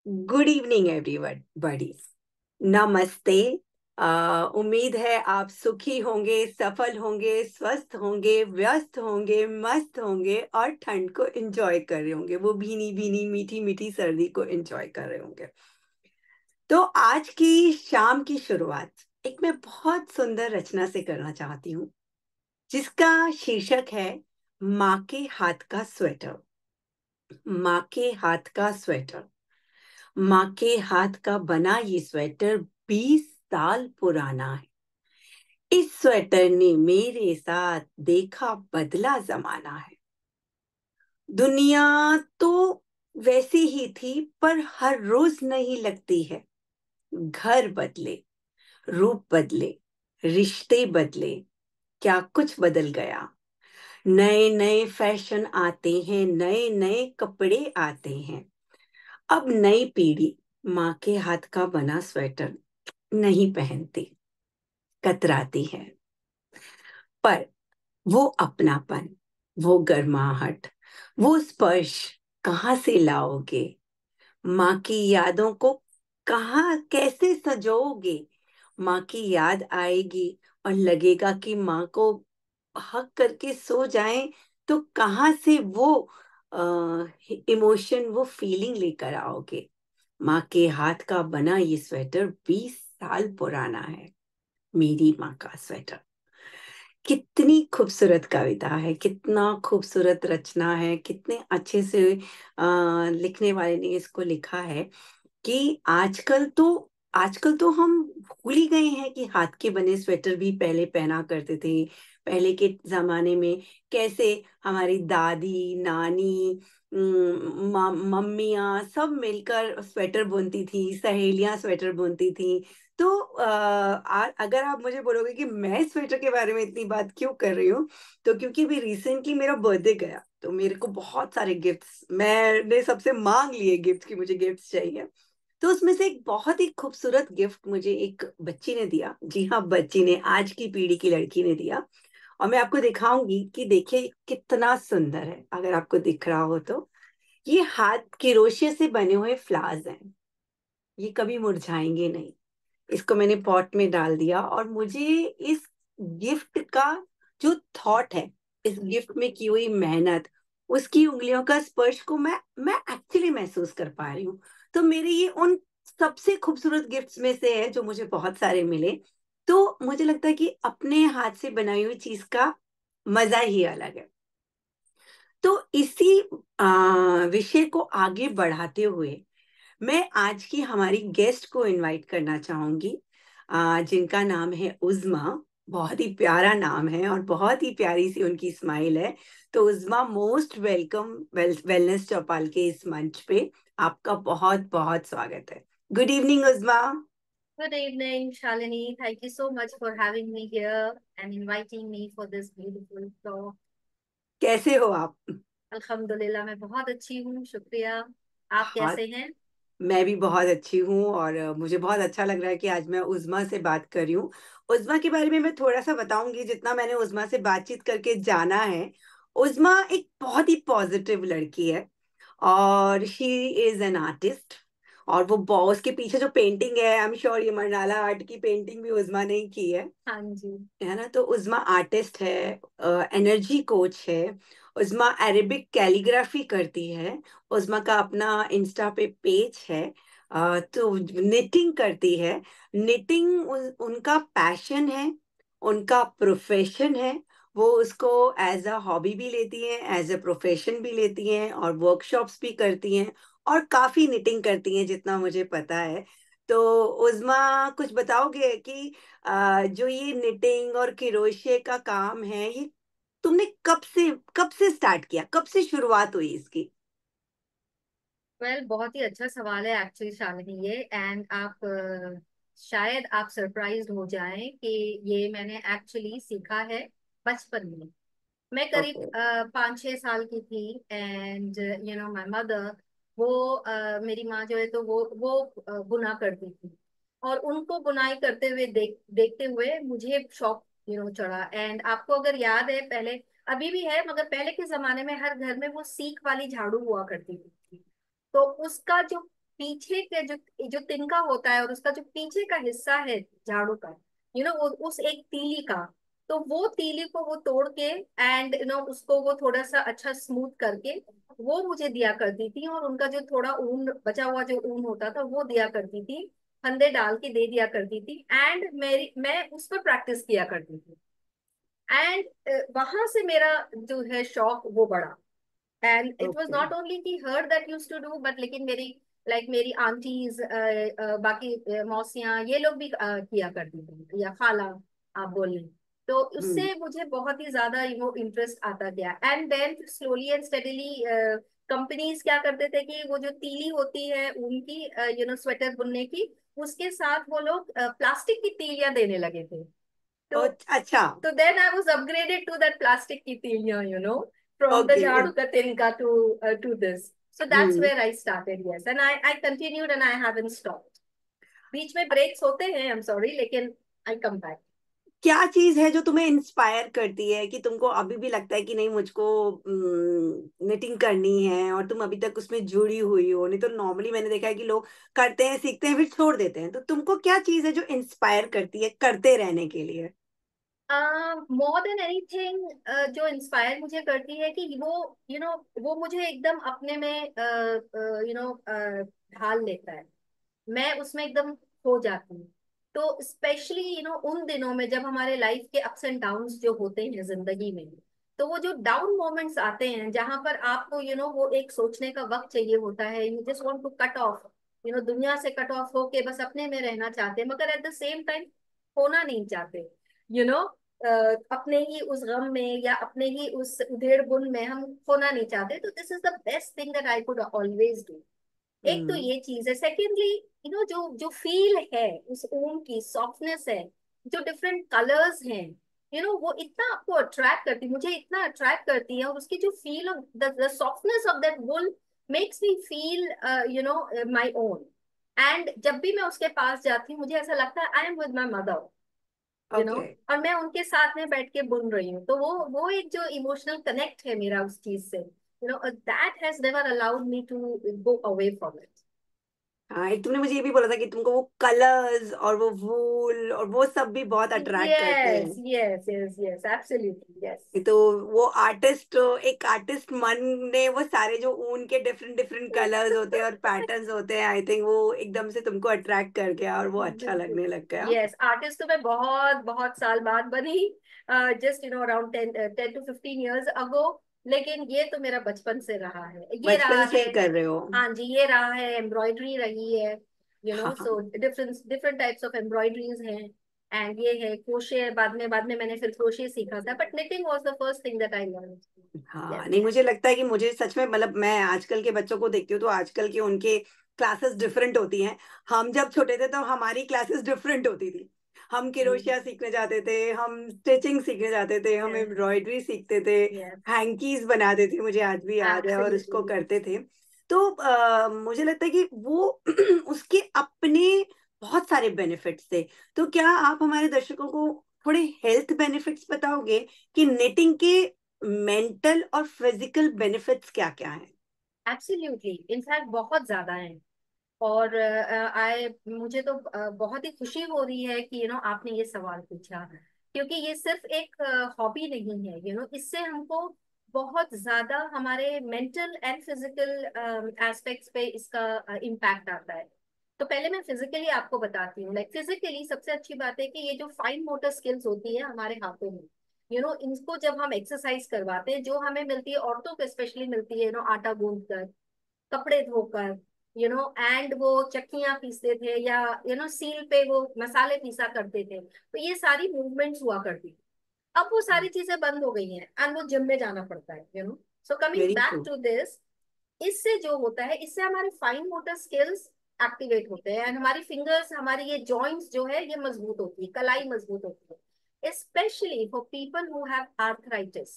Good evening everybody. नमस्ते। उम्मीद है आप सुखी होंगे, सफल होंगे, स्वस्थ होंगे, व्यस्त होंगे, मस्त होंगे और ठंड को एंजॉय कर रहे होंगे। वो भीनी भीनी मीठी मीठी सर्दी को एंजॉय कर रहे होंगे। तो आज की शाम की शुरुआत एक मैं बहुत सुंदर रचना से करना चाहती हूँ, जिसका शीर्षक है माँ के हाथ का स्वेटर। माँ के हाथ का स्वेटर। माँ के हाथ का बना ये स्वेटर 20 साल पुराना है। इस स्वेटर ने मेरे साथ देखा बदला जमाना है। दुनिया तो वैसी ही थी, पर हर रोज नहीं लगती है। घर बदले, रूप बदले, रिश्ते बदले, क्या कुछ बदल गया। नए नए फैशन आते हैं, नए नए कपड़े आते हैं। अब नई पीढ़ी माँ के हाथ का बना स्वेटर नहीं पहनती, कतराती है। पर वो अपनापन, वो गर्माहट, वो स्पर्श कहाँ से लाओगे? माँ की यादों को कहाँ कैसे सजोगे? माँ की याद आएगी और लगेगा कि माँ को हक करके सो जाएं, तो कहाँ से वो इमोशन, वो फीलिंग लेकर आओगे? माँ के हाथ का बना ये स्वेटर 20 साल पुराना है। मेरी माँ का स्वेटर। कितनी खूबसूरत कविता है, कितना खूबसूरत रचना है, कितने अच्छे से लिखने वाले ने इसको लिखा है कि आजकल तो हम भूल ही गए हैं कि हाथ के बने स्वेटर भी पहले पहना करते थे। पहले के जमाने में कैसे हमारी दादी, नानी, मम्मियाँ सब मिलकर स्वेटर बुनती थी, सहेलियां स्वेटर बुनती थी। तो अगर आप मुझे बोलोगे कि मैं स्वेटर के बारे में इतनी बात क्यों कर रही हूँ, तो क्योंकि अभी रिसेंटली मेरा बर्थडे गया, तो मेरे को बहुत सारे गिफ्ट्स, मैंने सबसे मांग लिए गिफ्ट की मुझे गिफ्ट्स चाहिए। तो उसमें से एक बहुत ही खूबसूरत गिफ्ट मुझे एक बच्ची ने दिया। जी हाँ, बच्ची ने, आज की पीढ़ी की लड़की ने दिया। और मैं आपको दिखाऊंगी कि देखिए कितना सुंदर है। अगर आपको दिख रहा हो तो ये हाथ क्रोशिया से बने हुए फ्लावर्स हैं। ये कभी मुरझाएंगे नहीं। इसको मैंने पॉट में डाल दिया और मुझे इस गिफ्ट का जो थॉट है, इस गिफ्ट में की हुई मेहनत, उसकी उंगलियों का स्पर्श को मैं एक्चुअली महसूस कर पा रही हूँ। तो मेरे ये उन सबसे खूबसूरत गिफ्ट्स में से है जो मुझे बहुत सारे मिले। तो मुझे लगता है कि अपने हाथ से बनाई हुई चीज का मजा ही अलग है। तो इसी विषय को आगे बढ़ाते हुए मैं आज की हमारी गेस्ट को इनवाइट करना चाहूंगी, जिनका नाम है उज़्मा। बहुत ही प्यारा नाम है और बहुत ही प्यारी सी उनकी स्माइल है। तो उज़्मा, मोस्ट वेलकम वेलनेस चौपाल के इस मंच पे। आपका बहुत बहुत स्वागत है। Good evening Uzma. Good evening, Shalini. Thank you so much for having me here and inviting me for this beautiful talk. कैसे हो आप? अल्हम्दुलिल्लाह मैं बहुत अच्छी हूँ, शुक्रिया। आप बहुत। कैसे हैं? मैं भी बहुत अच्छी हूँ और मुझे बहुत अच्छा लग रहा है कि आज मैं उज़्मा से बात कर रही हूँ। उज़्मा के बारे में मैं थोड़ा सा बताऊंगी जितना मैंने उज़्मा से बातचीत करके जाना है। उज़्मा एक बहुत ही पॉजिटिव लड़की है और शी इज एन आर्टिस्ट। और वो बॉस के पीछे जो पेंटिंग है, आई एम श्योर ये मरनाला आर्ट की पेंटिंग भी उज़्मा ने ही की हाँ जी। है ना? तो उज़्मा आर्टिस्ट है, एनर्जी कोच है। उज़्मा अरेबिक कैलीग्राफी करती है। उज़्मा का अपना इंस्टा पे पेज है। तो निटिंग करती है। निटिंग उनका पैशन है, उनका प्रोफेशन है। वो उसको एज अ हॉबी भी लेती हैं, एज अ प्रोफेशन भी लेती हैं और वर्कशॉप्स भी करती हैं और काफी निटिंग करती हैं जितना मुझे पता है। तो उज़्मा, कुछ बताओगे कि जो ये निटिंग और क्रोशे का काम है, ये तुमने कब से स्टार्ट किया, कब से शुरुआत हुई इसकी? बहुत ही अच्छा सवाल है एक्चुअली शालिनी ये। एंड आप शायद आप सरप्राइज्ड हो जाएं कि ये मैंने एक्चुअली सीखा है बचपन में। मैं करीब ओके। 5-6 साल की थी। एंड माय मदर, वो मेरी माँ जो है तो वो बुना करती थी। और उनको बुनाई करते हुए देखते हुए मुझे शौक चढ़ा। एंड आपको अगर याद है, पहले, अभी भी है मगर पहले के जमाने में हर घर में वो सीख वाली झाड़ू हुआ करती थी। तो उसका जो पीछे के जो जो तिनका होता है और उसका जो पीछे का हिस्सा है झाड़ू का, वो उस एक तीली का, तो वो तीली को वो तोड़ के एंड उसको वो थोड़ा सा अच्छा स्मूथ करके वो मुझे दिया करती थी, और उनका जो थोड़ा ऊन बचा हुआ जो ऊन होता था वो दिया करती थी, फंदे डाल के दे दिया करती थी, एंड मैं उस पर प्रैक्टिस किया करती थी। एंड वहां से मेरा जो है शौक वो बढ़ा। And it was okay. Not only की her that used to do, but लेकिन मेरी आंटीज, बाकी मौसियां, ये लोग भी किया करती थी, या खाला आप बोल लें। तो हम्म। उससे मुझे बहुत ही ज्यादा इंटरेस्ट आता गया, and then slowly and steadily companies क्या करते थे कि वो जो तीली होती है उनकी स्वेटर बुनने की, उसके साथ वो लोग प्लास्टिक की तीलियां देने लगे थे। तो अच्छा। so then I was upgraded to that plastic kitiliya, from the okay. jhadu ka tinka to this. So that's hmm. where I started, yes. And I continued and I haven't stopped. बीच में breaks होते हैं, I'm sorry, लेकिन I come back. क्या चीज है जो तुम्हें inspire करती है कि तुमको अभी भी लगता है कि नहीं, मुझको निटिंग करनी है, और तुम अभी तक उसमें जुड़ी हुई हो? नहीं तो नॉर्मली मैंने देखा है कि लोग करते हैं, सीखते हैं, फिर छोड़ देते हैं। तो तुमको क्या चीज है जो इंस्पायर करती है करते रहने के लिए? मोर देन एनीथिंग जो इंस्पायर मुझे करती है कि वो मुझे एकदम अपने में ढाल लेता है, मैं उसमें एकदम खो जाती हूँ। तो स्पेशली उन दिनों में जब हमारे लाइफ के अप्स एंड डाउन्स जो होते हैं जिंदगी में, तो वो जो डाउन मोमेंट्स आते हैं जहां पर आपको वो एक सोचने का वक्त चाहिए होता है, you just want to cut off, दुनिया से कट ऑफ होके बस अपने में रहना चाहते हैं, मगर एट द सेम टाइम खोना नहीं चाहते, यू नो अपने ही उस गम में या अपने ही उस उधेड़ बुन में हम खोना नहीं चाहते। तो this is the best thing that I could always do. एक तो हम्म। ये चीज है। सेकेंडली, जो जो फील है उस ऊन की, सॉफ्टनेस है, जो डिफरेंट कलर्स हैं, वो इतना आपको अट्रैक्ट करती, मुझे इतना अट्रैक्ट करती है, और उसकी जो feel of the softness of that wool makes me feel my own. And जब भी मैं उसके पास जाती हूँ मुझे ऐसा लगता है I am with my mother, okay. और मैं उनके साथ में बैठ के बुन रही हूँ। तो वो एक जो इमोशनल कनेक्ट है मेरा उस चीज से, that has never allowed me to go away from it. हाँ, एक तुमने मुझे ये भी बोला था कि तुमको वो कलर्स और वो वूल और वो सब भी बहुत अट्रैक्ट करते यस हैं। Yes yes yes, absolutely yes. तो वो आर्टिस्ट, एक आर्टिस्ट मन ने वो सारे जो ऊन के डिफरेंट डिफरेंट कलर्स होते हैं और पैटर्न्स होते हैं, आई थिंक वो एकदम से तुमको अट्रैक्ट कर गया और वो अच्छा बिल्कुल। लगने लग गया। यस, आर्टिस्ट तो मैं बहुत बहुत साल बाद बनी, जस्ट अराउंड 10 to 15 years अगो। लेकिन ये तो मेरा बचपन से रहा है, ये रहा बचपन से है। ही कर रहे हो? हाँ जी, ये रहा है, एम्ब्रॉयडरी रही है, हाँ। So different different types of embroideries हैं। एंड ये है क्रोशे, बाद में मैंने फिर क्रोशे सीखा था, but knitting was the first thing that I learn. हाँ, यस। नहीं, मुझे लगता है कि मुझे सच में, मतलब मैं आजकल के बच्चों को देखती हूँ तो आजकल के उनके क्लासेस डिफरेंट होती हैं। हम जब छोटे थे तो हमारी क्लासेस डिफरेंट होती थी। हम किरोशिया सीखने जाते थे, हम स्टिचिंग सीखने जाते थे, हम यस एम्ब्रॉयडरी सीखते थे, यस, हैंकीज बनाते थे, मुझे आज भी याद है, और उसको एब्सोल्युटली। करते थे। तो मुझे लगता है कि वो उसके अपने बहुत सारे बेनिफिट्स थे। तो क्या आप हमारे दर्शकों को थोड़े हेल्थ बेनिफिट्स बताओगे कि knitting के मेंटल और फिजिकल बेनिफिट्स क्या क्या हैं? एब्सोल्युटली, इनफैक्ट बहुत ज्यादा है। और आई मुझे तो बहुत ही खुशी हो रही है कि आपने ये सवाल पूछा, क्योंकि ये सिर्फ एक हॉबी नहीं है, इससे हमको बहुत ज्यादा हमारे मेंटल एंड फिजिकल एस्पेक्ट्स पे इसका इम्पैक्ट आता है। तो पहले मैं फिजिकली आपको बताती हूँ। लाइक फिजिकली सबसे अच्छी बात है कि ये जो फाइन मोटर स्किल्स होती है हमारे हाथों में, इनको जब हम एक्सरसाइज करवाते हैं, जो हमें मिलती है, औरतों को स्पेशली मिलती है, आटा गूंद कर, कपड़े धोकर, एंड वो चक्कियां पीसते थे, या सील पे वो मसाले पीसा करते थे, तो ये सारी मूवमेंट्स हुआ करती थी। अब वो सारी चीजें बंद हो गई हैं, एंड वो जिम में जाना पड़ता है। So coming very back true. To this, इससे जो होता है, इससे हमारे फाइन मोटर स्किल्स एक्टिवेट होते हैं, एंड हमारी फिंगर्स, हमारी ये जॉइंट्स जो है ये मजबूत होती है, कलाई मजबूत होती है, specially for people who have arthritis.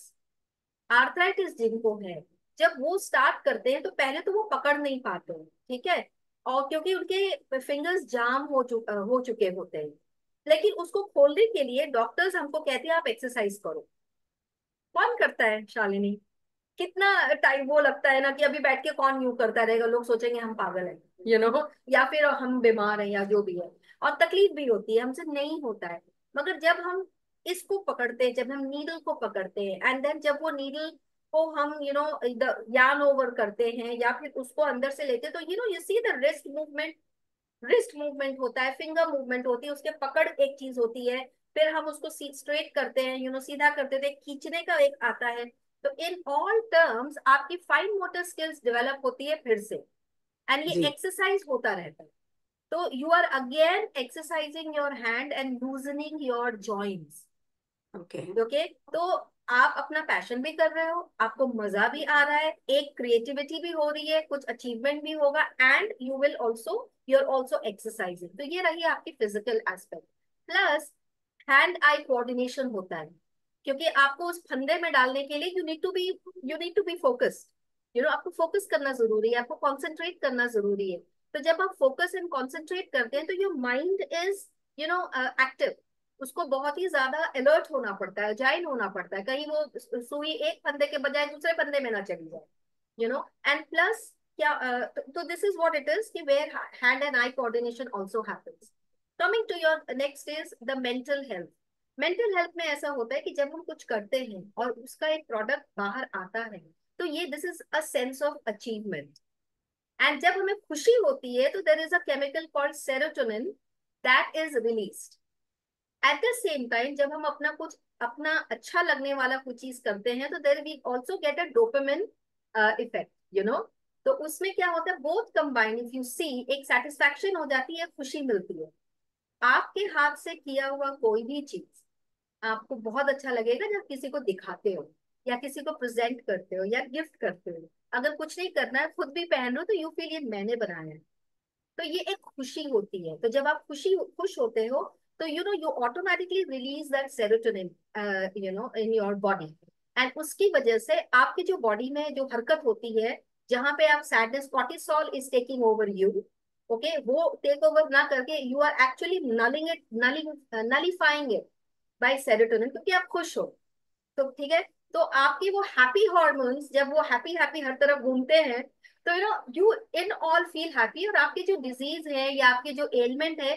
Arthritis जिनको है, जब वो स्टार्ट करते हैं तो पहले तो वो पकड़ नहीं पाते हैं, ठीक है, और क्योंकि उनके फिंगर्स जाम हो चुके होते हैं, लेकिन उसको खोलने के लिए डॉक्टर्स हमको कहते हैं आप एक्सरसाइज करो। कौन करता है शालिनी? कितना टाइम वो लगता है ना, कि अभी बैठ के कौन यूं करता रहेगा, लोग सोचेंगे हम पागल हैं। या फिर हम बीमार हैं या जो भी है, और तकलीफ भी होती है, हमसे नहीं होता है। मगर जब हम इसको पकड़ते हैं, जब हम नीडल को पकड़ते हैं, एंड देन जब वो नीडल को हम यान ओवर करते हैं या फिर उसको अंदर से लेते हैं, तो you see the wrist movement होता है, फिंगर मूवमेंट होती है, उसके पकड़ एक चीज होती है, फिर हम उसको स्ट्रेट करते हैं, सीधा करते थे, खींचने का एक आता है। तो इन ऑल टर्म्स आपकी फाइन मोटर स्किल्स डेवलप होती है फिर से, एंड ये जी। एक्सरसाइज होता रहता है। तो you are again exercising your hand and loosening your joints. Okay. Okay, तो आप अपना पैशन भी कर रहे हो, आपको मजा भी आ रहा है, एक क्रिएटिविटी भी हो रही है, कुछ अचीवमेंट भी होगा, and you are also exercising. तो ये रही आपकी physical aspect. Plus hand eye coordination होता है, क्योंकि आपको उस फंदे में डालने के लिए you need to be focused. आपको फोकस करना जरूरी है, आपको कॉन्सेंट्रेट करना जरूरी है। तो जब आप फोकस एंड कॉन्सेंट्रेट करते हैं तो योर माइंड इज एक्टिव, उसको बहुत ही ज्यादा अलर्ट होना पड़ता है, जाइन होना पड़ता है, कहीं वो सुई एक फंदे के बजाय दूसरे फंदे में ना चली जाए। एंड प्लस क्या, तो this is what it is कि where hand and eye coordination also happens. Coming to your next is the mental health. Mental health में ऐसा होता है कि जब हम कुछ करते हैं और उसका एक प्रोडक्ट बाहर आता है, तो ये this is a sense of achievement. And जब हमें खुशी होती है तो देर is a chemical called serotonin that is released. Eight the same time जब हम अपना अच्छा लगने वाला कुछ चीज करते हैं, तो there we also get a dopamine effect. तो उसमें क्या होता है, both combined if you see, एक सेटिस्फैक्शन हो जाती है, खुशी मिलती है। आपके हाथ से किया हुआ कोई भी चीज आपको बहुत अच्छा लगेगा जब किसी को दिखाते हो, या किसी को प्रेजेंट करते हो, या गिफ्ट करते हो। अगर कुछ नहीं करना है, खुद भी पहन लो, तो यू फील ये मैंने बनाया है। तो ये एक खुशी होती है। तो जब आप खुश होते हो, तो you automatically release that serotonin in your body. And उसकी वजह से आपकी जो बॉडी में जो हरकत होती है, जहां पे आप sadness, cortisol is taking over you. Okay, वो टेक ओवर ना करके you are actually nullifying it by serotonin, क्योंकि आप खुश हो। तो ठीक है, तो आपकी वो हैप्पी हॉर्मोन्स जब वो हैप्पी हैप्पी हर तरफ घूमते हैं, तो you in all feel happy, और आपकी जो डिजीज है या आपकी जो एलिमेंट है,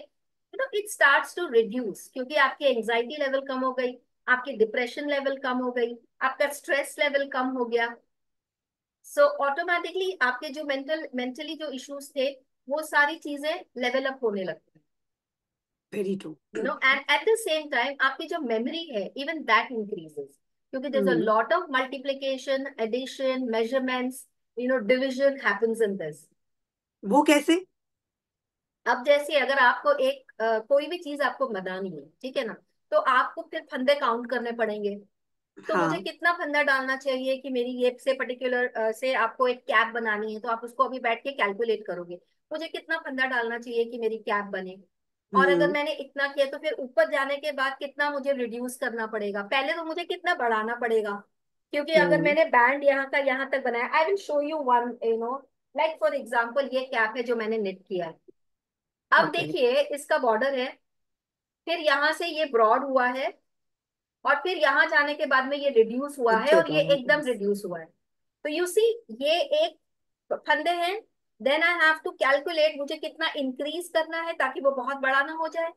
इट स्टार्ट्स टू रिड्यूस, क्योंकि आपकी एंजाइटी लेवल कम हो गई, आपकी डिप्रेशन लेवल कम हो गई, आपका स्ट्रेस लेवल कम हो गया। सो ऑटोमेटिकली आपके जो मेंटली जो इश्यूज थे, वो सारी चीजें लेवल अप होने लगती वेरी ट्रू। हैं। And at the same time आपकी जो मेमोरी है, इवन दैट इंक्रीजेस, क्योंकि there is a lot of multiplication, addition, measurements, division happens in this. वो कैसे? अब जैसे अगर आपको कोई भी चीज आपको बनानी है, ठीक है ना, तो आपको फिर फंदे काउंट करने पड़ेंगे। तो मुझे हाँ। कितना फंदा डालना चाहिए कि मेरी ये से पर्टिकुलर से आपको एक कैप बनानी है, तो आप उसको अभी बैठ के कैलकुलेट करोगे, मुझे कितना फंदा डालना चाहिए कि मेरी कैप बने। और अगर हम्म। मैंने इतना किया, तो फिर ऊपर जाने के बाद कितना मुझे रिड्यूस करना पड़ेगा, पहले तो मुझे कितना बढ़ाना पड़ेगा। क्योंकि अगर हम्म। मैंने बैंड यहाँ का यहाँ तक बनाया, I will show you one, like for example ये कैप है जो मैंने निट किया है। अब ओके। देखिए इसका बॉर्डर है, फिर यहाँ से ये ब्रॉड हुआ है, और फिर यहाँ जाने के बाद में ये रिड्यूस हुआ है, और छोटा ये है। एकदम रिड्यूस हुआ है। तो यू सी, ये एक फंदे हैं। Then I have to calculate मुझे कितना इंक्रीज करना है ताकि वो बहुत बड़ा ना हो जाए।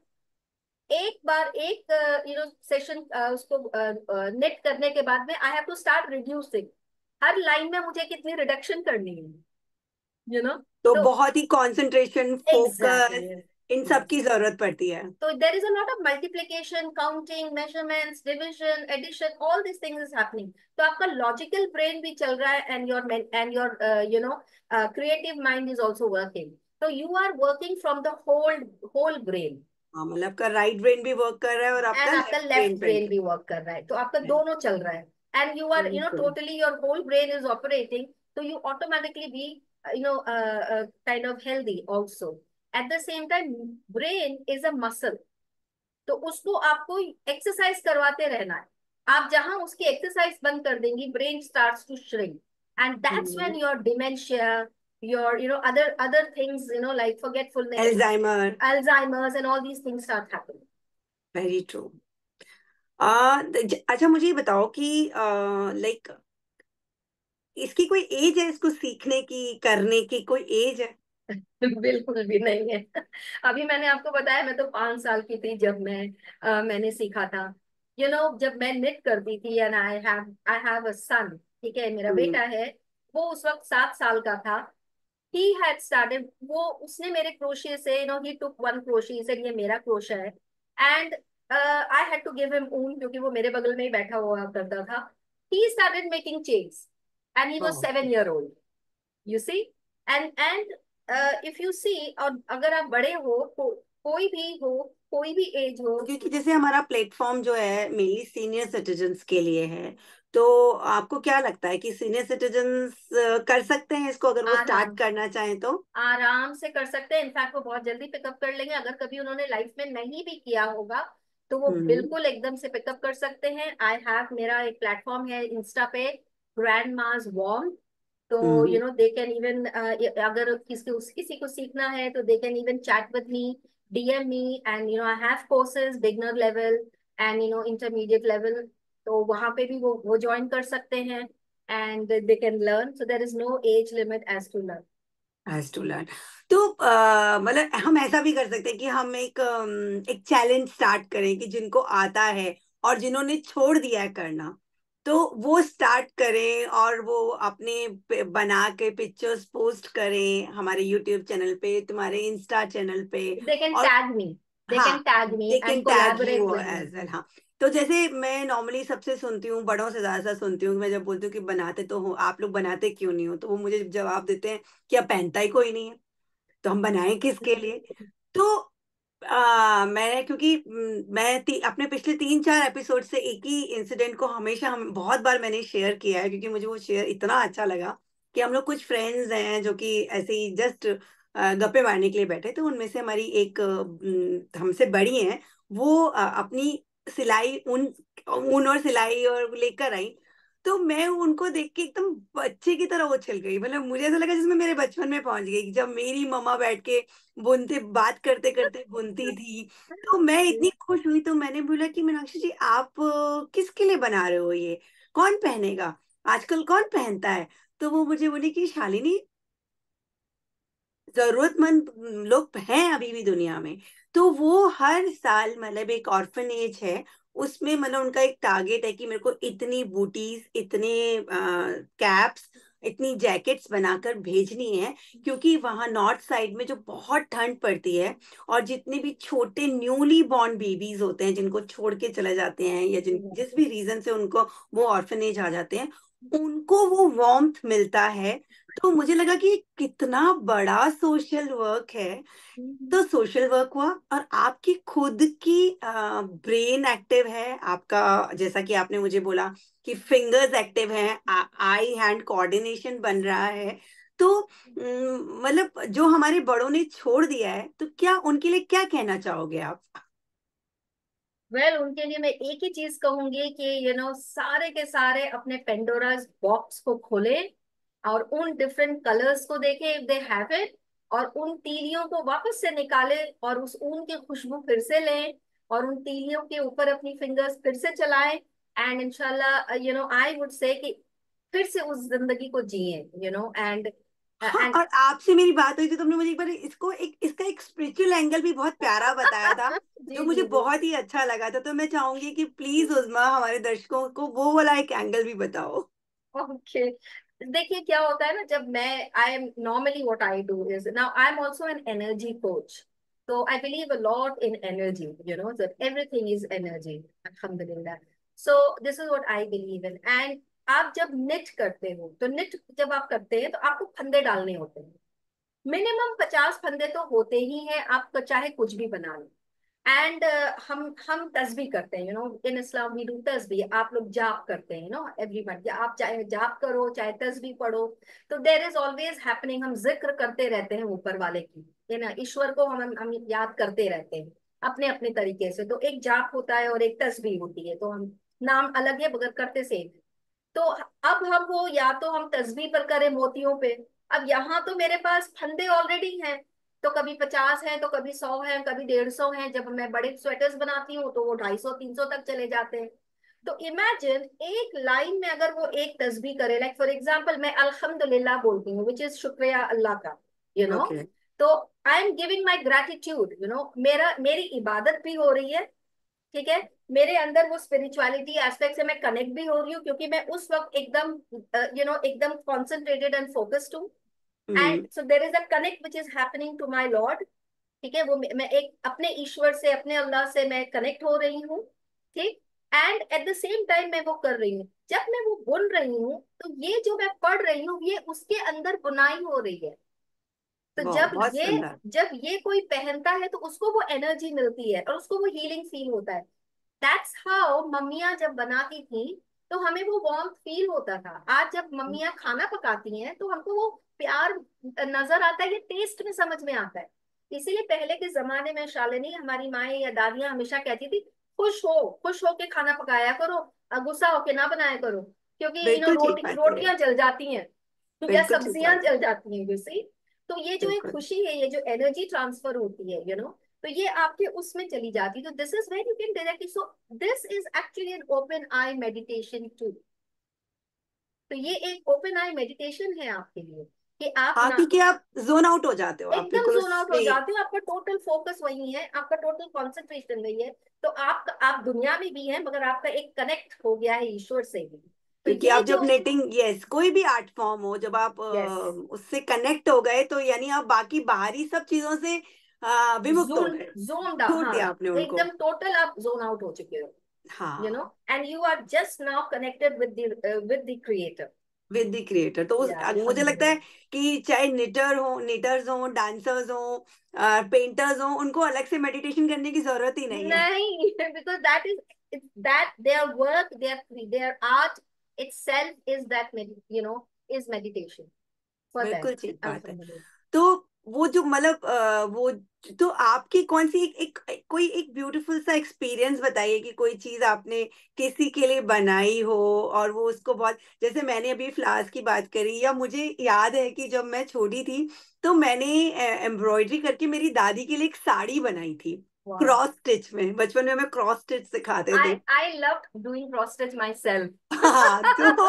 एक बार एक सेशन उसको नेट करने के बाद में I have to start reducing, हर लाइन में मुझे कितनी रिडक्शन करनी है। यू नो तो तो बहुत ही कंसंट्रेशन, फोकस, एग्जैक्टली, इन सब की जरूरत पड़ती है। so there is a lot of multiplication, counting, measurements, division, addition, all these things is happening. तो आपका logical brain भी चल रहा है, and your creative mind is also working. So you are working from the whole brain, हाँ, मतलब आपका right brain भी वर्क कर रहा है और आपका and आपका लेफ्ट left ब्रेन पे brain भी work कर रहा है, तो आपका दोनों चल रहा है। And you are, बिल्कुल। totally your whole brain is operating, so you automatically be, kind of healthy also. At the same time, brain is a muscle, तो उसको आपको एक्सरसाइज करवाते रहना है। आप जहां उसकी एक्सरसाइज बंद कर देंगी, brain starts to shrink, and that's when your dementia, your other things, like forgetfulness, Alzheimer. Alzheimer's, and all these things start happening. Very true. अच्छा, मुझे ये बताओ कि लाइक इसकी कोई एज है, इसको सीखने की, करने की कोई एज है? बिल्कुल भी नहीं है। अभी मैंने आपको बताया, मैं तो 5 साल की थी जब मैंने सीखा था। जब मैं निट करती थी, एंड आई हैव अ सन, ठीक है, मेरा हम्म। बेटा है। वो उस वक्त 7 साल का था। ही हैड स्टार्टेड, वो उसने मेरे क्रोशिया से, he took one crosia, he said ये मेरा क्रोशिया है। And I had to give him oon, क्योंकि वो मेरे बगल में ही बैठा हुआ करता था। He started making chains and he was oh. 7 year old, you see. And if you see, और अगर आप बड़े हो, कोई भी हो, कोई भी एज हो। तो क्योंकि जैसे हमारा प्लेटफॉर्म जो है मेनली सीनियर सिटीजन्स के लिए है, तो आपको क्या लगता है कि सीनियर सिटीजन्स कर सकते हैं इसको अगर वो स्टार्ट आराम करना चाहें तो? आराम से कर सकते हैं, इनफैक्ट वो बहुत जल्दी पिकअप कर लेंगे। अगर कभी उन्होंने लाइफ में नहीं भी किया होगा तो वो हम्म। बिल्कुल एकदम से पिकअप कर सकते हैं। मेरा एक प्लेटफॉर्म है इंस्टा पे, ग्रैंड मास वॉर्म। तो हम्म। दे कैन इवन, अगर किसी को सीखना है तो they can even chat with me, DM me, and I have courses beginner level and intermediate level. तो वहां पे भी वो ज्वाइन कर सकते हैं, and they can learn, so there is no age limit age to learn. Has to learn. तो मतलब हम ऐसा भी कर सकते हैं कि हम एक चैलेंज स्टार्ट करें कि जिनको आता है और जिन्होंने छोड़ दिया है करना, तो वो स्टार्ट करें और वो अपने बना के पिक्चर्स पोस्ट करें हमारे यूट्यूब चैनल पे, तुम्हारे इंस्टा चैनल पे। They can और tag me. They हाँ, can tag they me can and tag collaborate you with me. As well. हाँ, तो जैसे मैं नॉर्मली सबसे सुनती हूँ, बड़ों से ज्यादा सुनती हूँ, मैं जब बोलती हूँ कि बनाते तो हो, आप लोग बनाते क्यों नहीं हो, तो वो मुझे जवाब देते हैं कि अब पहनता ही कोई नहीं है, तो हम बनाएं किसके लिए। तो मैं क्योंकि अपने पिछले 3-4 एपिसोड से एक ही इंसिडेंट को हमेशा हम बहुत बार मैंने शेयर किया है, क्योंकि मुझे वो शेयर इतना अच्छा लगा कि हम लोग कुछ फ्रेंड्स हैं जो कि ऐसे ही जस्ट गप्पे मारने के लिए बैठे, तो उनमें से हमारी एक हमसे बड़ी हैं, वो अपनी सिलाई ऊन ऊन और सिलाई और लेकर आई। तो मैं उनको देख के एकदम बच्चे की तरह उछल गई, मतलब मुझे ऐसा लगा जिसमें मेरे बचपन में पहुंच गई, जब मेरी मम्मा बैठ के बुनते बात करते करते बुनती थी। तो मैं इतनी खुश हुई, तो मैंने बोला कि मीनाक्षी जी, आप किसके लिए बना रहे हो ये, कौन पहनेगा, आजकल कौन पहनता है? तो वो मुझे बोली कि शालिनी, जरूरतमंद लोग हैं अभी भी दुनिया में। तो वो हर साल मतलब एक ऑर्फनेज है, उसमें मतलब उनका एक टारगेट है कि मेरे को इतनी बूटीज, इतने कैप्स, इतनी जैकेट्स बनाकर भेजनी है, क्योंकि वहाँ नॉर्थ साइड में जो बहुत ठंड पड़ती है, और जितने भी छोटे न्यूली बॉर्न बेबीज होते हैं जिनको छोड़ के चले जाते हैं, या जिस भी रीजन से उनको वो ऑर्फनेज आ जाते हैं, उनको वो वार्मथ मिलता है। तो मुझे लगा कि कितना बड़ा सोशल वर्क है। तो सोशल वर्क हुआ, और आपकी खुद की ब्रेन एक्टिव है आपका, जैसा कि आपने मुझे बोला कि फिंगर्स एक्टिव हैं, आई हैंड कोऑर्डिनेशन बन रहा है। तो मतलब जो हमारे बड़ों ने छोड़ दिया है, तो क्या उनके लिए क्या कहना चाहोगे आप? उनके लिए मैं एक ही चीज कहूंगी कि सारे के सारे अपने पेंडोरास बॉक्स को खोलें और उन डिफरेंट कलर्स को देखें इफ दे हैव इट, और उन तीलियों को वापस से निकालें और उस ऊन की खुशबू फिर से लें, और उन तीलियों के ऊपर अपनी फिंगर्स फिर से चलाएं। एंड इंशाल्लाह आई वुड से कि फिर से उस जिंदगी को जिए, एंड हाँ, एंड और आपसे मेरी बात हुई थी, तुमने मुझे एक बार इसका एक स्पिरिचुअल एंगल भी बहुत प्यारा बताया था, जो जी मुझे जी जी। बहुत ही अच्छा लगा था। तो मैं चाहूंगी कि प्लीज उज़मा हमारे दर्शकों को वो वाला एक एंगल भी बताओ। ओके, देखिए क्या होता है ना, जब मैं I am normally what I do is, now I am also an energy coach. तो I believe a lot in energy, that everything is energy, अल्हम्दुलिल्लाह। So this is what I believe in. And आप जब knit करते हो, तो knit जब आप करते हैं तो आपको फंदे डालने होते हैं। मिनिमम 50 फंदे तो होते ही हैं, आप चाहे कुछ भी बना लो। एंड हम तस्बीह करते हैं, इन इस्लाम वी डू तस्बीह। आप लोग जाप करते हैं, एवरीबॉडी, आप चाहे जाप करो चाहे तस्बीह पढ़ो, तो देर इज ऑलवेज हैपनिंग, हम जिक्र करते रहते हैं ऊपर वाले की, है ना, ईश्वर को हम याद करते रहते हैं अपने अपने तरीके से। तो एक जाप होता है और एक तस्बीह होती है, तो हम नाम अलग है मगर करते सेम। तो अब हम वो, या तो हम तस्बीह पर करें मोतियों पे। अब यहाँ तो मेरे पास फंदे ऑलरेडी हैं, तो कभी 50 हैं, तो कभी 100 हैं, कभी 150 हैं। जब मैं बड़े स्वेटर्स बनाती हूँ तो वो 250-300 तक चले जाते हैं। तो इमेजिन एक लाइन में अगर वो एक तस्बीह करे, लाइक फॉर एग्जाम्पल मैं अल्हम्दुलिल्लाह बोलती हूँ, विच इज शुक्रिया अल्लाह का, यू नो ओके। तो I am giving my gratitude, मेरी इबादत भी हो रही है, ठीक है, मेरे अंदर वो स्पिरिचुअलिटी एस्पेक्ट से मैं कनेक्ट भी हो रही हूँ, क्योंकि मैं उस वक्त एकदम एकदम कॉन्सेंट्रेटेड एंड फोकस्ड हूँ। Hmm. And so there is a connect which is happening to my lord, ठीक है, वो मैं एक अपने ईश्वर से, अपने अल्लाह से मैं कनेक्ट हो रही हूँ, ठीक। And at the same time मैं वो कर रही हूँ, जब मैं वो बुन रही हूँ तो ये जो मैं पढ़ रही हूँ ये उसके अंदर बुनाई हो रही है। तो वाह, जब बहुत ये सुंदर। जब ये कोई पहनता है तो उसको वो एनर्जी मिलती है और उसको वो हीलिंग फील होता है। दैट्स हाउ मम्मियाँ जब बनाती थी तो हमें वो वार्म फील होता था। आज जब मम्मियाँ खाना पकाती हैं तो हमको वो प्यार नजर आता है, ये टेस्ट में समझ में आता है। इसीलिए पहले के जमाने में शालिनी, हमारी माए या दादियां हमेशा कहती थी, खुश हो के खाना पकाया करो, गुस्सा होके ना बनाया करो, क्योंकि बिल्कुल ठीक बात है। रोटियां जल जाती हैं या बिल्कुल ठीक सब्जियां बात है। जल जाती हैं, यू सी। तो ये जो एक बिल्कुल। खुशी है, ये जो एनर्जी ट्रांसफर होती है, तो ये आपके उसमें चली जाती है। तो this is where you can directly, so this is actually an open eye meditation too. तो ये एक ओपन आई मेडिटेशन है आपके लिए, कि आप हाँ, ना क्योंकि आप जोन आउट हो जाते हो, आप एकदम बिल्कुल जोन आउट हो उससे। जाते हो, आपका टोटल फोकस वही है, आपका टोटल कंसंट्रेशन वही है। तो आप दुनिया में भी हैं मगर आपका एक कनेक्ट हो गया है ईश्वर से भी। तो क्योंकि ये आप जो, जब नेटिंग, यस, कोई भी आर्ट फॉर्म हो, जब आप यस, उससे कनेक्ट हो गए तो यानी आप बाकी बाहरी सब चीजों से विमुक्त हो जोन गए। जोन छोड़ हाँ, दिया आपने उनको। एकदम टोटल आप जोन आउट हो चुके हो, हाँ, and you are just now connected with the creator. With the creator. तो या मुझे लगता है अल्हम्दुलिल्लाह। कि चाहे निटर्स हो, डांसर्स हो, पेंटर्स हो, उनको अलग से मेडिटेशन करने की जरूरत ही नहीं है। नहीं, because that is, it's that their work, their art itself is that is meditation for them. बिल्कुल ठीक बात है। Alhamdulillah. तो वो जो मतलब वो, तो आपकी कौन सी कोई एक ब्यूटीफुल सा एक्सपीरियंस बताइए कि कोई चीज आपने किसी के लिए बनाई हो और वो उसको बहुत, जैसे मैंने अभी फ्लावर्स की बात करी, या मुझे याद है कि जब मैं छोटी थी तो मैंने एम्ब्रॉयडरी करके मेरी दादी के लिए एक साड़ी बनाई थी, Wow. क्रॉस स्टिच में। बचपन में हमें क्रॉस स्टिच सिखाते थे। I loved doing cross stitch myself. हाँ, तो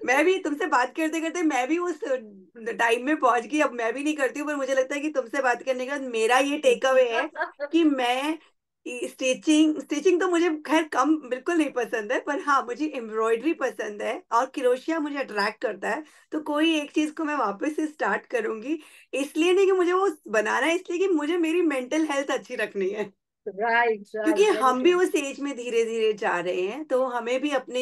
मैं भी तुमसे बात करते करते मैं भी उस टाइम में पहुंच गई। अब मैं भी नहीं करती हूँ, पर मुझे लगता है कि तुमसे बात करने के बाद मेरा ये टेक अवे है कि मैं स्टिचिंग स्टिचिंग तो मुझे खैर कम बिल्कुल नहीं पसंद है, पर हाँ, मुझे एम्ब्रॉयडरी पसंद है और क्रोशिया मुझे अट्रैक्ट करता है। तो कोई एक चीज को मैं वापस से स्टार्ट करूंगी, इसलिए नहीं कि मुझे वो बनाना है, इसलिए कि मुझे मेरी मेंटल हेल्थ अच्छी रखनी है। Right, क्योंकि right, very हम भी true. उस एज में धीरे धीरे जा रहे हैं, तो हमें भी अपने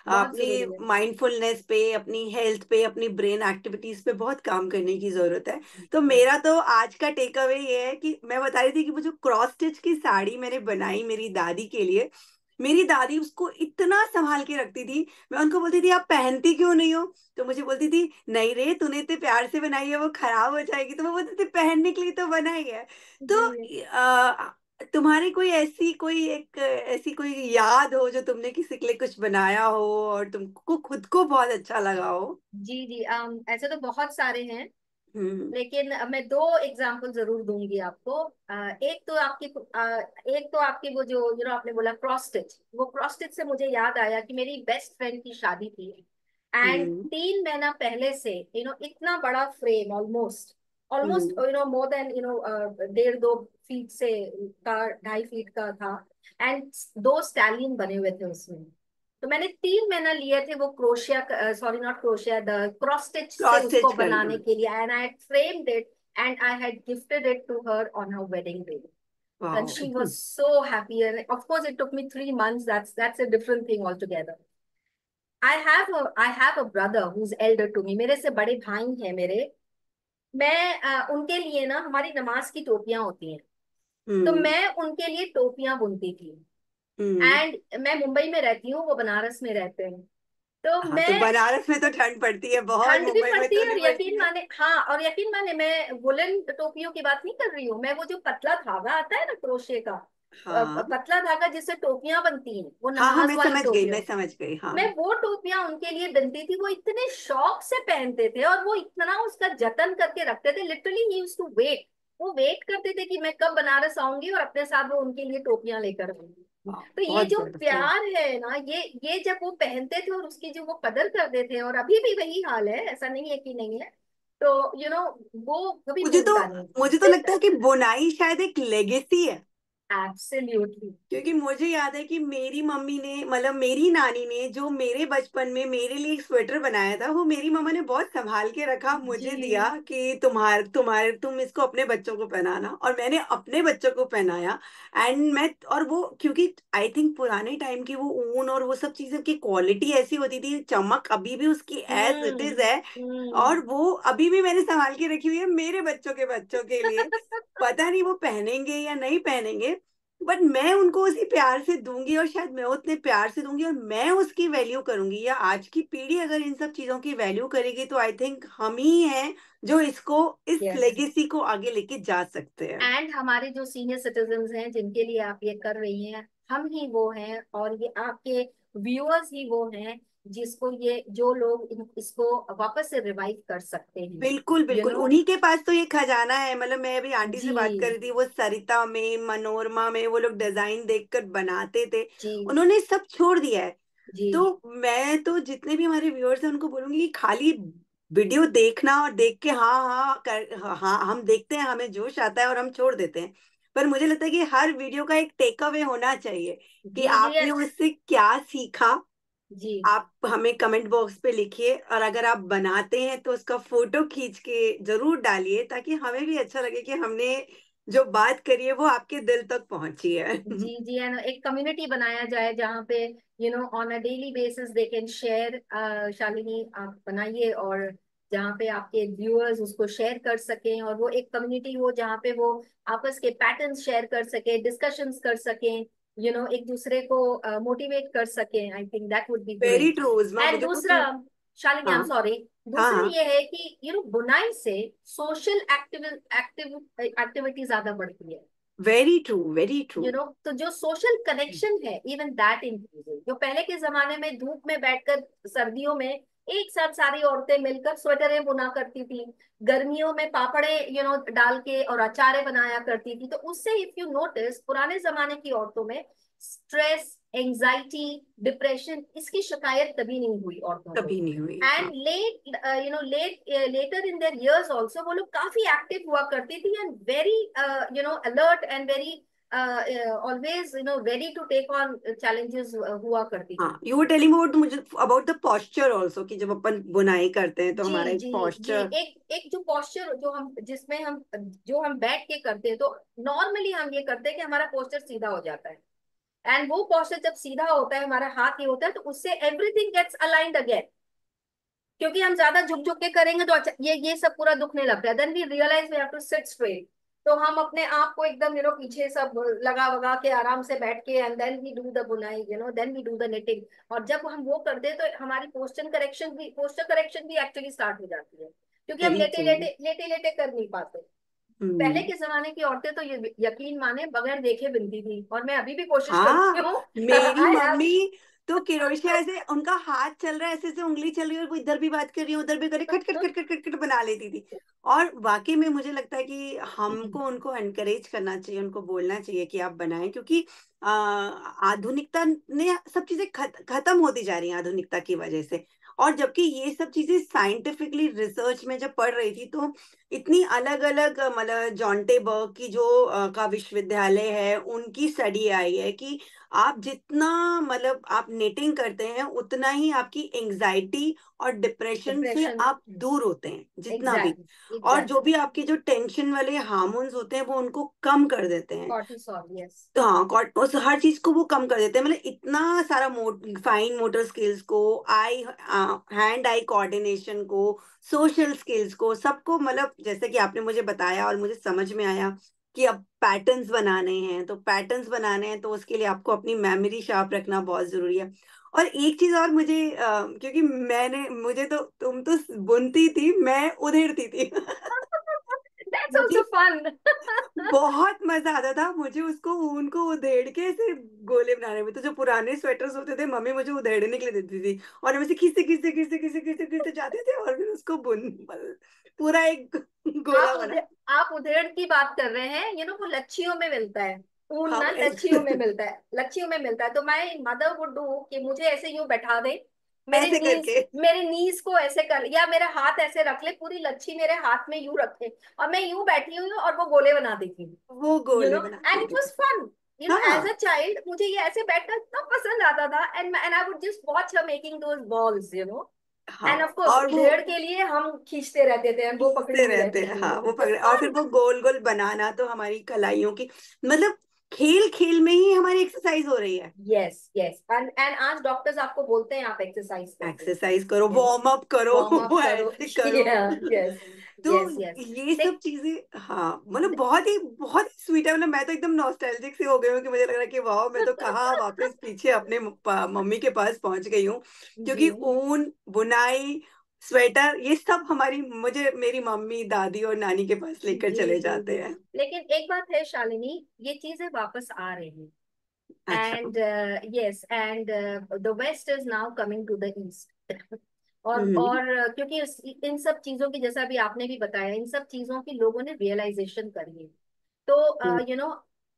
बहुत अपनी जरूरी है। माइंडफुलनेस पे, अपनी हेल्थ पे, अपनी ब्रेन एक्टिविटीज पे बहुत काम करने की जरूरत है। तो Right. मेरा तो आज का टेक अवे ये है कि मैं बता रही थी कि वो जो क्रॉस स्टिच की साड़ी मैंने बनाई मेरी दादी के लिए, मेरी दादी उसको इतना संभाल के रखती थी। मैं उनको बोलती थी, आप पहनती क्यों नहीं हो? तो मुझे बोलती थी, नहीं रे, तूने इतने प्यार से बनाई है, वो खराब हो जाएगी। तो मैं बोलती थी, पहनने के लिए तो बनाई है। तो जी। तुम्हारी कोई ऐसी कोई एक ऐसी कोई याद हो जो तुमने किसी के लिए कुछ बनाया हो और तुमको खुद को बहुत अच्छा लगा हो? जी जी, ऐसे तो बहुत सारे हैं, हम्म। लेकिन मैं दो एग्जांपल जरूर दूंगी आपको। एक तो आपकी वो जो आपने बोला क्रॉस स्टिच, वो क्रॉस स्टिच से मुझे याद आया कि मेरी बेस्ट फ्रेंड की शादी थी, एंड हम्म। 3 महीना पहले से इतना बड़ा फ्रेम, ऑलमोस्ट ऑलमोस्ट हम्म। मोर देन 1.5-2 फीट से का 2.5 फीट का था, एंड 2 स्टैलियन बने हुए थे उसमें। तो मैंने 3 महीना लिए थे वो crochet, sorry not crochet, the cross stitch से क्रॉस उसको स्टिच करना। बनाने के लिए, and I had framed it and I had gifted it to her on her wedding day, and वाह। she was so happy. And of course it took me 3 months. That's a different thing altogether. I have a brother who's elder to me. मेरे से बड़े भाई हैं मेरे। मैं उनके लिए ना, हमारी नमाज की टोपियां होती हैं, तो हम्म। मैं उनके लिए टोपियां बुनती थी। हम्म। एंड मैं मुंबई में रहती हूँ, वो बनारस में रहते हैं। तो हाँ, तो मैं, बनारस में तो ठंड पड़ती है बहुत, ठंड भी मुंबई में पड़ती तो है, नहीं और पड़ती यकीन है। माने, हाँ, और यकीन माने मैं वुलन टोपियों की बात नहीं कर रही हूँ, मैं वो जो पतला धागा आता है ना क्रोशे का, हाँ। पतला धागा जिससे टोपियां बनती हैं, वो हाँ, हाँ, नमाज मैं वाली समझ गई, टोपियां, मैं समझ गई, हाँ। मैं वो टोपियां उनके लिए बनती थी। वो इतने शौक से पहनते थे और वो इतना उसका जतन करके रखते थे, literally he used to wait, वो वेट करते थे कि मैं कब बनारस आऊंगी और अपने साथ वो उनके लिए टोपियां लेकर आऊंगी। वाह, तो ये बहुत जो ब्यूटीफुल। प्यार है ना, ये जब वो पहनते थे और उसकी जो वो कदर करते थे, और अभी भी वही हाल है, ऐसा नहीं है कि नहीं है, तो वो कभी मुझे तो भूलता नहीं। मुझे तो लगता है कि बुनाई शायद एक लेगेसी है। एब्सोल्युटली। क्योंकि मुझे याद है कि मेरी मम्मी ने, मतलब मेरी नानी ने, जो मेरे बचपन में मेरे लिए एक स्वेटर बनाया था, वो मेरी मम्मा ने बहुत संभाल के रखा, जी। मुझे दिया कि तुम इसको अपने बच्चों को पहनाना, और मैंने अपने बच्चों को पहनाया। एंड मैं, और वो क्योंकि आई थिंक पुराने टाइम की वो ऊन और वो सब चीजें की क्वालिटी ऐसी होती थी, चमक अभी भी उसकी एज इट इज हम्म। है। और हम्म। वो अभी भी मैंने संभाल के रखी हुई है मेरे बच्चों के बच्चों के लिए। पता नहीं वो पहनेंगे या नहीं पहनेंगे, बट मैं उनको उसी प्यार से दूंगी, और शायद मैं उतने प्यार से दूंगी और मैं उसकी वैल्यू करूंगी, या आज की पीढ़ी अगर इन सब चीजों की वैल्यू करेगी तो आई थिंक हम ही हैं जो इसको, इस यस। लेगेसी को आगे लेके जा सकते हैं। एंड हमारे जो सीनियर सिटीजन्स हैं जिनके लिए आप ये कर रही हैं, हम ही वो हैं, और ये आपके व्यूअर्स ही वो हैं जिसको ये, जो लोग इसको वापस से रिवाइव कर सकते हैं। बिल्कुल यू बिल्कुल, नो उन्हीं के पास तो ये खजाना है। मतलब मैं अभी आंटी से जी। बात कर रही थी, वो सरिता में, मनोरमा में वो लोग डिजाइन देखकर बनाते थे, जी। उन्होंने सब छोड़ दिया है। जी। तो मैं तो जितने भी हमारे व्यूअर्स हैं उनको बोलूंगी कि खाली वीडियो देखना और देख के हाँ हाँ हाँ हम देखते हैं, हमें जोश आता है और हम छोड़ देते हैं। पर मुझे लगता है कि हर वीडियो का एक टेक अवे होना चाहिए कि जी। जी। आपने उससे क्या सीखा। जी। आप हमें कमेंट बॉक्स पे लिखिए, और अगर आप बनाते हैं तो उसका फोटो खींच के जरूर डालिए, ताकि हमें भी अच्छा लगे कि हमने जो बात करी है वो आपके दिल तक पहुंची है। जी। जी। एंड एक कम्युनिटी बनाया जाए जहाँ पे on a daily basis they can share. Shalini, आप बनाइए, और जहाँ पे आपके व्यूअर्स उसको शेयर कर सकें, और वो एक कम्युनिटी हो जहाँ पे वो आपस के पैटर्न्स शेयर कर सके, डिस्कशंस कर सकें, एक दूसरे को मोटिवेट कर सकें। I think that would be very great. True Uzma, and मुझे तो दूसरा, शालिनी, आई एम हाँ सॉरी, हाँ दूसरा हाँ, ये है कि बुनाई से सोशल एक्टिविटी ज्यादा बढ़ती है। Very true very true. तो जो सोशल कनेक्शन है, इवन दैट इंक्रीजेज। जो पहले के जमाने में धूप में बैठकर सर्दियों में एक साथ सारी औरतें मिलकर स्वेटरें बुना करती थी, गर्मियों में पापड़े डाल के और अचारे बनाया करती थी। तो उससे इफ यू नोटिस, पुराने जमाने की औरतों में स्ट्रेस, एंजाइटी, डिप्रेशन, इसकी शिकायत कभी नहीं हुई औरतों को। कभी नहीं हुई, एंड हाँ। Later in their years also वो लोग काफी एक्टिव हुआ करती थी, and very alert, and very always ready to take on challenges हुआ करती थी। हाँ, यू वर टेलिंग अबाउट, मुझे अबाउट द पोस्चर ऑल्सो, कि जब अपन बुनाई करते हैं तो जी। हमारा एक जी। जी। पोस्चर। एक एक जो पोस्चर जो हम बैठ के करते हैं, तो नॉर्मली हम ये करते हैं कि हमारा पोस्चर सीधा हो जाता है। एंड वो पोस्चर जब सीधा होता है, हमारा हाथ ये होता है, तो उससे एवरीथिंग गेट्स अलाइंड अगेन। क्योंकि हम ज्यादा झुक झुक के करेंगे तो अच्छा, ये सब पूरा दुखने लगता है। Then we realise we have to sit straight. तो हम अपने आप को एकदम पीछे सब लगा वगा के आराम से बैठ के, and then we do the bunai, then we do the knitting. और जब हम वो करते हैं तो हमारी पोस्चर करेक्शन भी एक्चुअली स्टार्ट हो जाती है, क्योंकि हम वेरी लेटे ट्रू। लेटे लेटे लेटे कर नहीं पाते। पहले हम्म। के जमाने की औरतें तो ये यकीन माने बगैर देखे बिनती थी, और मैं अभी भी कोशिश करती हाँ, हूँ। मेरी आई हैव। मम्मी तो किरोशिया ऐसे, उनका हाथ चल रहा है, ऐसे ऐसे उंगली चल रही है और वो इधर भी बात कर रही है उधर भी करे, खट खट खट खट खट खट बना लेती थी। और वाकई में मुझे लगता है कि हमको उनको एनकरेज करना चाहिए, उनको बोलना चाहिए कि आप बनाएं, क्योंकि आधुनिकता ने सब चीजें खत्म होती जा रही हैं आधुनिकता की वजह से। और जबकि ये सब चीजें साइंटिफिकली रिसर्च में जब पढ़ रही थी तो इतनी अलग अलग, मतलब जॉन्टे बर्ग की जो का विश्वविद्यालय है, उनकी स्टडी आई है कि आप जितना, मतलब आप नेटिंग करते हैं उतना ही आपकी एंजाइटी और डिप्रेशन से डिप्रेशन। आप दूर होते हैं, जितना भी। एग्जैक्टली। और जो एग्जैक्टली। भी आपके जो टेंशन वाले हार्मोन्स होते हैं वो उनको कम कर देते हैं। Cortisol, yes. तो हाँ, उस हर चीज को वो कम कर देते हैं, मतलब इतना सारा फाइन मोटर स्किल्स को, आई हैंड आई कोऑर्डिनेशन को, सोशल स्किल्स को, सबको, मतलब जैसे कि आपने मुझे बताया और मुझे समझ में आया कि अब पैटर्न्स बनाने हैं, तो पैटर्न्स बनाने हैं तो उसके लिए आपको अपनी मेमोरी शार्प रखना बहुत जरूरी है। और एक चीज और मुझे, क्योंकि मुझे तो, तुम तो बुनती थी, मैं उधेड़ती थी। दैट्स मुझे आल्सो फन। बहुत मजा आता था मुझे उसको, ऊन को उधेड़ के ऐसे गोले बनाने में। तो जो पुराने स्वेटर्स होते थे मम्मी मुझे उधेड़ने के लिए देती थी, और हम ऐसे खींचते खींचते खींचते खींचते खींचते खींचते जाते थे और फिर उसको बुन, पूरा एक आप गोला उधे बना। आप उधेड़ की बात कर रहे हैं, वो लच्छियों में मिलता है। ऊन हाँ ना ऐसे। लच्छियों में मिलता है, लच्छियों में मिलता है। तो माय मदर वुड डू कि मुझे ऐसे यूं बैठा दे, ऐसे करके। मेरे नीज को ऐसे कर, या मेरा हाथ ऐसे रख ले, पूरी लच्छी मेरे हाथ में यूं रखे, और मैं यूं बैठी हुई हूँ और वो गोले बना देती हूँ, वो गोले बना एंड इट देगी। Was fun. एज हाँ अ चाइल्ड मुझे ये ऐसे बैठना इतना पसंद आता था, and I would just watch her making those balls, end of हाँ। कोर्स और वो उधेड़ के लिए हम खींचते रहते थे, and वो पकड़ी खींचते हुई रहते रहती हैं, थी। हाँ वो इट वाज पकड़े, और फिर फन। वो गोल गोल बनाना तो हमारी कलाइयों की, मतलब खेल खेल में ही हमारी एक्सरसाइज हो रही है। यस यस, एंड आज डॉक्टर्स आपको बोलते हैं आप एक्सरसाइज करो, एक्सरसाइज करो, यू नो, वार्म अप करो, वार्म अप वो करो। ऐसे करो। यस तो यस यस। ये सब देख, चीजें, हाँ मतलब बहुत ही स्वीट है। मतलब मैं तो एकदम नॉस्टैल्जिक सी हो गई हूँ कि मुझे लग रहा है कि वाह, मैं तो कहाँ वापस पीछे अपने मम्मी के पास पहुंच गई हूँ। जी। क्योंकि ऊन, बुनाई, स्वेटर, ये सब हमारी, मुझे मेरी मम्मी, दादी और नानी के पास लेकर जी चले जी जाते जी। हैं। लेकिन एक बात है शालिनी, ये चीजें वापस आ रही हैं, अच्छा। And yes, and the west is now coming to the east. Hmm. क्योंकि इन सब चीजों की, जैसा अभी आपने भी बताया, इन सब चीजों की लोगों ने रियलाइजेशन करी है। हम्म। तो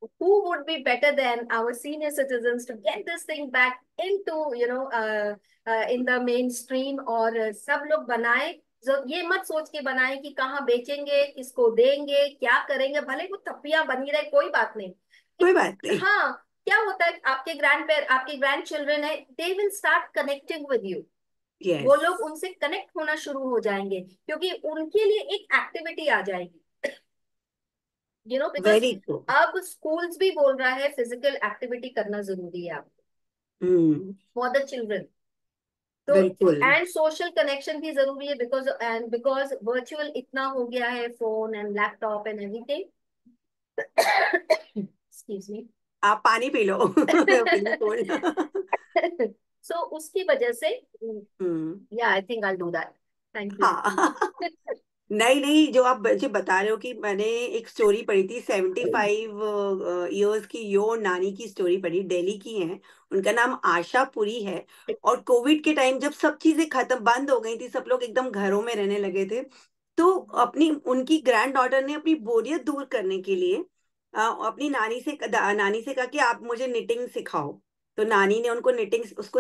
who would be better than our senior citizens to get this thing back into, in the mainstream, और सब लोग बनाए, जो ये मत सोच के बनाए कि कहाँ बेचेंगे, किसको देंगे, क्या करेंगे, भले वो थप्पियां बनी रहे, कोई बात नहीं। कोई बात नहीं। हाँ, क्या होता है, आपके ग्रैंड चिल्ड्रन है, they will start connecting with you, वो यस। लोग उनसे कनेक्ट होना शुरू हो जाएंगे, क्योंकि उनके लिए एक एक्टिविटी आ जाएगी, बिकॉज वेरी ट्रू। अब स्कूल्स भी बोल रहा है फिजिकल एक्टिविटी करना जरूरी है आपको, हम्म। For the children. तो बिल्कुल। एंड सोशल कनेक्शन भी जरूरी है, बिकॉज वर्चुअल इतना हो गया है, phone and laptop and everything. Excuse me. आप पानी पी लो। बिल्कुल। सो उसकी वजह से, हम्म। या I think I do that. Thank you. हाँ। नहीं नहीं, जो आप मुझे बता रहे हो कि मैंने एक स्टोरी पढ़ी थी, 75 ईयर्स की यो नानी की स्टोरी पढ़ी, दिल्ली की है। उनका नाम आशा पुरी है। और कोविड के टाइम जब सब चीजें खत्म बंद हो गई थी, सब लोग एकदम घरों में रहने लगे थे, तो अपनी उनकी ग्रैंड डॉटर ने अपनी बोरियत दूर करने के लिए अपनी नानी से कहा कि आप मुझे निटिंग सिखाओ। तो नानी ने उसको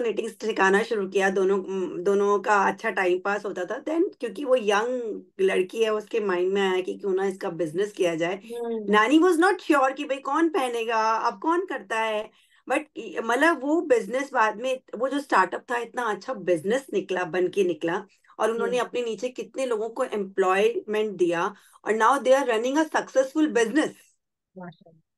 निटिंग सिखाना शुरू किया। दोनों का अच्छा टाइम पास होता था। देन क्योंकि वो यंग लड़की है, उसके माइंड में आया कि क्यों ना इसका बिजनेस किया जाए। हम्म। नानी वॉज नॉट श्योर कि भाई कौन पहनेगा, अब कौन करता है। बट मतलब वो बिजनेस बाद में, वो जो स्टार्टअप था, इतना अच्छा बिजनेस निकला, बन के निकला। और उन्होंने अपने नीचे कितने लोगों को एम्प्लॉयमेंट दिया। और now they are running a successful business.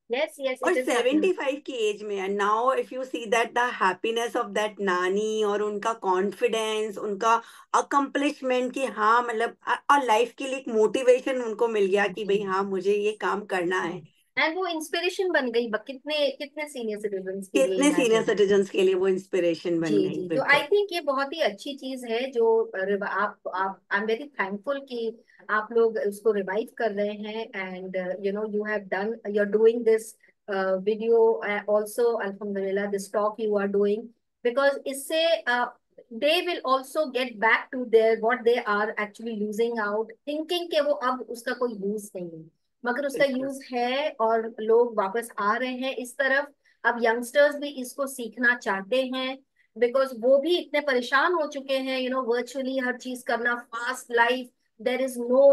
Yes yes, और इट इज हैपनिंग। 75 की एज में, and now if you see that the happiness of that नानी, और उनका कॉन्फिडेंस, उनका अकम्पलिशमेंट कि हाँ मतलब, और लाइफ के लिए एक मोटिवेशन उनको मिल गया कि भाई हाँ, मुझे ये काम करना है। एंड वो इंस्पिरेशन बन गई, कितने कितने सीनियर सिटीजन्स के लिए, कितने सीनियर इमेजिन। सिटीजन्स के लिए वो इंस्पिरेशन जी बन गई, जी, तो आई बिल्कुल। थिंक ये बहुत ही अच्छी चीज है जो आप आई एम वेरी थैंकफुल कि आप लोग उसको रिवाइव कर रहे हैं, and you have done, you are doing this video also, अल्हम्दुलिल्लाह, this talk you are doing, because इससे they will also get back to their what they are actually losing out, thinking के वो अब उसका कोई यूज नहीं है, मगर उसका बिल्कुल। यूज है, और लोग वापस आ रहे हैं इस तरफ। अब यंगस्टर्स भी इसको सीखना चाहते हैं, बिकॉज वो भी इतने परेशान हो चुके हैं, वर्चुअली हर चीज करना, fast life, there is no,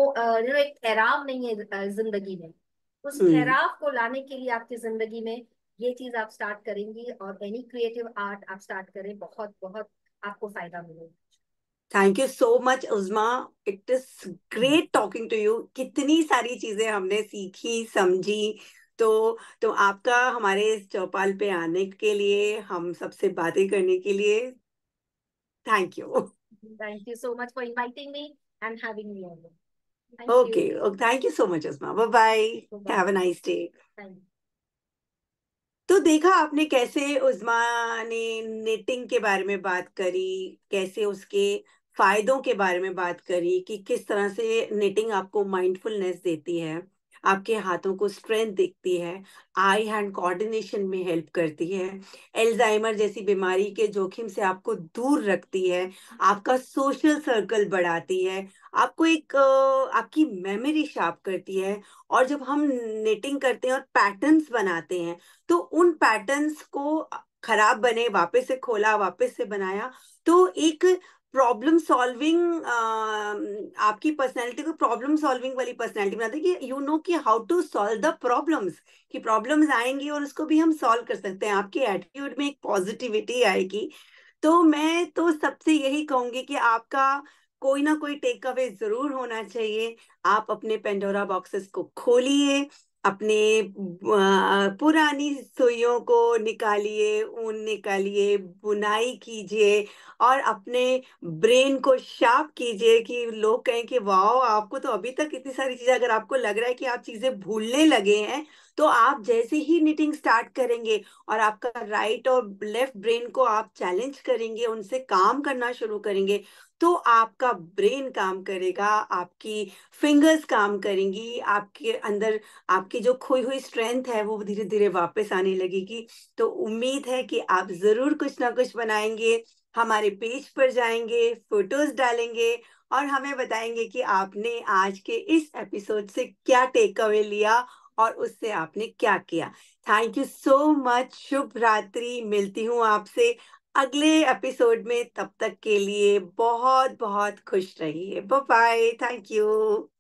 एक ठहराव नहीं है जिंदगी में। उस हम्म। ठहराव को लाने के लिए आपकी जिंदगी में ये चीज आप स्टार्ट करेंगी, और एनी क्रिएटिव आर्ट आप स्टार्ट करें, बहुत बहुत आपको फायदा मिलेगा। Thank you so much Uzma. It is great talking to you. कितनी सारी चीजें हमने सीखी, समझी। तो तो आपका हमारे इस चौपाल पे आने के लिए, हम सबसे बातें करने के लिए, thank you. Thank you so much for inviting me and having me on. Thank okay. You. Thank you so much Uzma. Bye bye. Bye. Have a nice day. Thank तो देखा आपने कैसे उस्मा ने निटिंग के बारे में बात करी, कैसे उसके फायदों के बारे में बात करी, कि किस तरह से निटिंग आपको माइंडफुलनेस देती है, आपके हाथों को स्ट्रेंथ देती है, आई हैंड कोऑर्डिनेशन में हेल्प करती है, एल्जाइमर जैसी बीमारी के जोखिम से आपको दूर रखती है, आपका सोशल सर्कल बढ़ाती है, आपको आपकी मेमोरी शार्प करती है। और जब हम निटिंग करते हैं और पैटर्न्स बनाते हैं, तो उन पैटर्न्स को खराब बने, वापस से खोला, वापस से बनाया। तो एक प्रॉब्लम सॉल्विंग, आपकी पर्सनैलिटी को प्रॉब्लम सॉल्विंग वाली पर्सनैलिटी बनाते हैं कि यू नो कि how to solve the problems, कि प्रॉब्लम्स आएंगी और उसको भी हम सॉल्व कर सकते हैं। आपके एटीट्यूड में एक पॉजिटिविटी आएगी। तो मैं तो सबसे यही कहूंगी कि आपका कोई ना कोई टेक अवे जरूर होना चाहिए। आप अपने पेंडोरा बॉक्सेस को खोलिए, अपने पुरानी सुइयों को निकालिए, ऊन निकालिए, बुनाई कीजिए और अपने ब्रेन को शार्प कीजिए कि लोग कहें कि वाह, आपको तो अभी तक इतनी सारी चीजें, अगर आपको लग रहा है कि आप चीजें भूलने लगे हैं, तो आप जैसे ही निटिंग स्टार्ट करेंगे और आपका राइट और लेफ्ट ब्रेन को आप चैलेंज करेंगे, उनसे काम करना शुरू करेंगे, तो आपका ब्रेन काम करेगा, आपकी फिंगर्स काम करेंगी, आपके अंदर आपकी जो खोई हुई स्ट्रेंथ है वो धीरे धीरे वापस आने लगेगी। तो उम्मीद है कि आप जरूर कुछ ना कुछ बनाएंगे, हमारे पेज पर जाएंगे, फोटोज डालेंगे और हमें बताएंगे कि आपने आज के इस एपिसोड से क्या टेक अवे लिया और उससे आपने क्या किया। Thank you so much. शुभ रात्रि। मिलती हूँ आपसे अगले एपिसोड में। तब तक के लिए बहुत बहुत खुश रहिए। Bye bye. Thank you.